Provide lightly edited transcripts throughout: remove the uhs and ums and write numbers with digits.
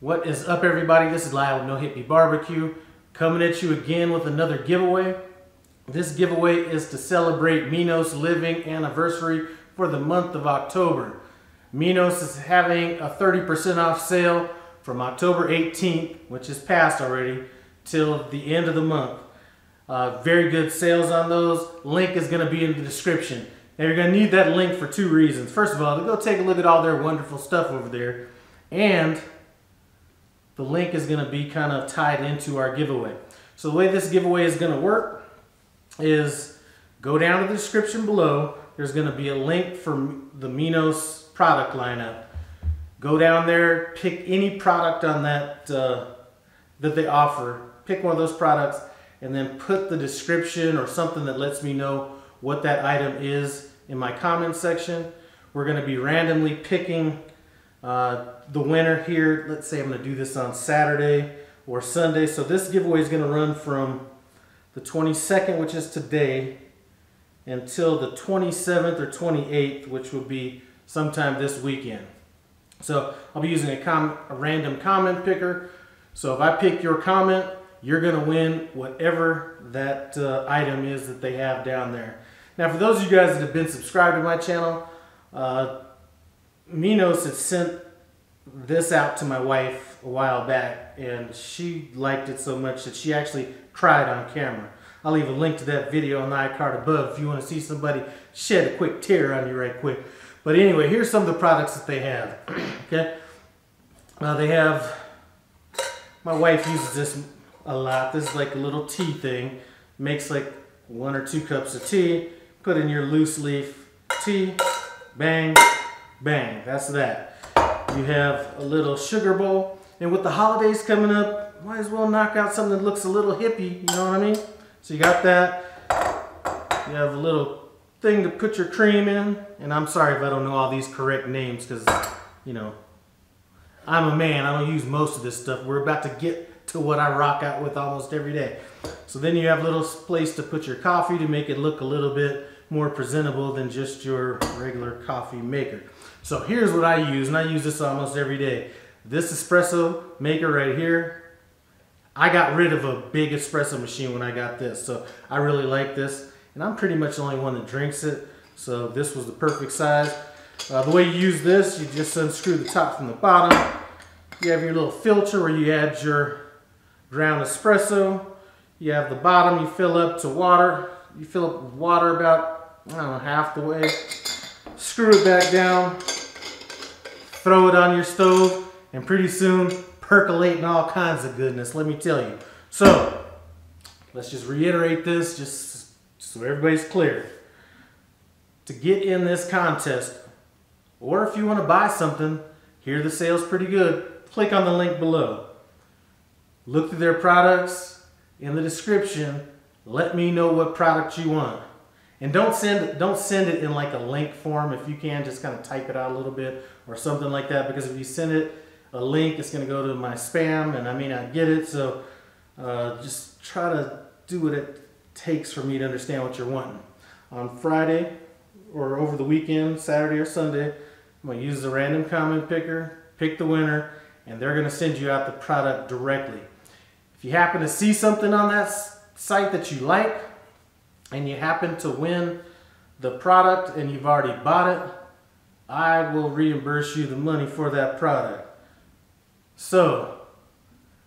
What is up, everybody? This is Lyle with No Hippie Barbecue, coming at you again with another giveaway. This giveaway is to celebrate Minos' living anniversary for the month of October. Minos is having a 30% off sale from October 18th, which is past already, till the end of the month. Very good sales on those. Link is going to be in the description. Now you're going to need that link for two reasons. First of all, to go take a look at all their wonderful stuff over there, and the link is going to be kind of tied into our giveaway. So the way this giveaway is going to work is go down to the description below. There's going to be a link for the Minos product lineup. Go down there, pick any product on that that they offer. Pick one of those products and then put the description or something that lets me know what that item is in my comment section. We're going to be randomly picking the winner here. Let's say I'm going to do this on Saturday or Sunday. So this giveaway is going to run from the 22nd, which is today, until the 27th or 28th, which will be sometime this weekend. So I'll be using a random comment picker. So if I pick your comment, you're going to win whatever that item is that they have down there. Now, for those of you guys that have been subscribed to my channel, Minos had sent this out to my wife a while back, and she liked it so much that she actually cried on camera. I'll leave a link to that video on the iCard above if you want to see somebody shed a quick tear on you right quick. But anyway, here's some of the products that they have. Okay, they have, my wife uses this a lot. This is like a little tea thing. Makes like 1 or 2 cups of tea. Put in your loose leaf tea. Bang, bang. That's that. You have a little sugar bowl. And with the holidays coming up, might as well knock out something that looks a little hippie. You know what I mean? So you got that. You have a little thing to put your cream in. And I'm sorry if I don't know all these correct names because, you know, I'm a man. I don't use most of this stuff. We're about to get to what I rock out with almost every day. So then you have a little place to put your coffee to make it look a little bit more presentable than just your regular coffee maker. So here's what I use, and I use this almost every day. This espresso maker right here, I got rid of a big espresso machine when I got this, so I really like this, and I'm pretty much the only one that drinks it, so this was the perfect size. The way you use this, you just unscrew the top from the bottom. You have your little filter where you add your ground espresso. You have the bottom, you fill up to water. You fill up with water about, I don't know, half the way. Screw it back down. Throw it on your stove, and pretty soon percolating all kinds of goodness, let me tell you. So let's just reiterate this just so everybody's clear. To get in this contest, or if you want to buy something, here the sale's pretty good, click on the link below. Look through their products in the description. Let me know what product you want. And don't send it in like a link form. If you can, just kind of type it out a little bit or something like that, because if you send it a link, it's going to go to my spam and I may not get it. So just try to do what it takes for me to understand what you're wanting. On Friday or over the weekend, Saturday or Sunday, I'm going to use the random comment picker, pick the winner, and they're going to send you out the product directly. If you happen to see something on that site that you like, and you happen to win the product and you've already bought it, I will reimburse you the money for that product. So,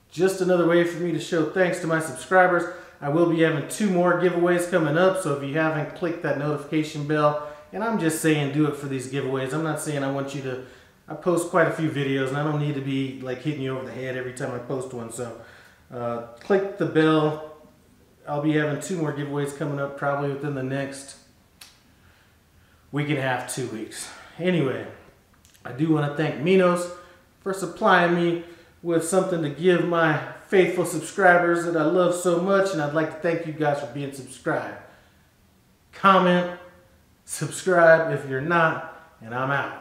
just another way for me to show thanks to my subscribers. I will be having 2 more giveaways coming up, so if you haven't clicked that notification bell, and I'm just saying do it for these giveaways. I'm not saying I want you to, I post quite a few videos and I don't need to be like hitting you over the head every time I post one, so click the bell. I'll be having 2 more giveaways coming up probably within the next week and a half, 2 weeks. Anyway, I do want to thank Minos for supplying me with something to give my faithful subscribers that I love so much, and I'd like to thank you guys for being subscribed. Comment, subscribe if you're not, and I'm out.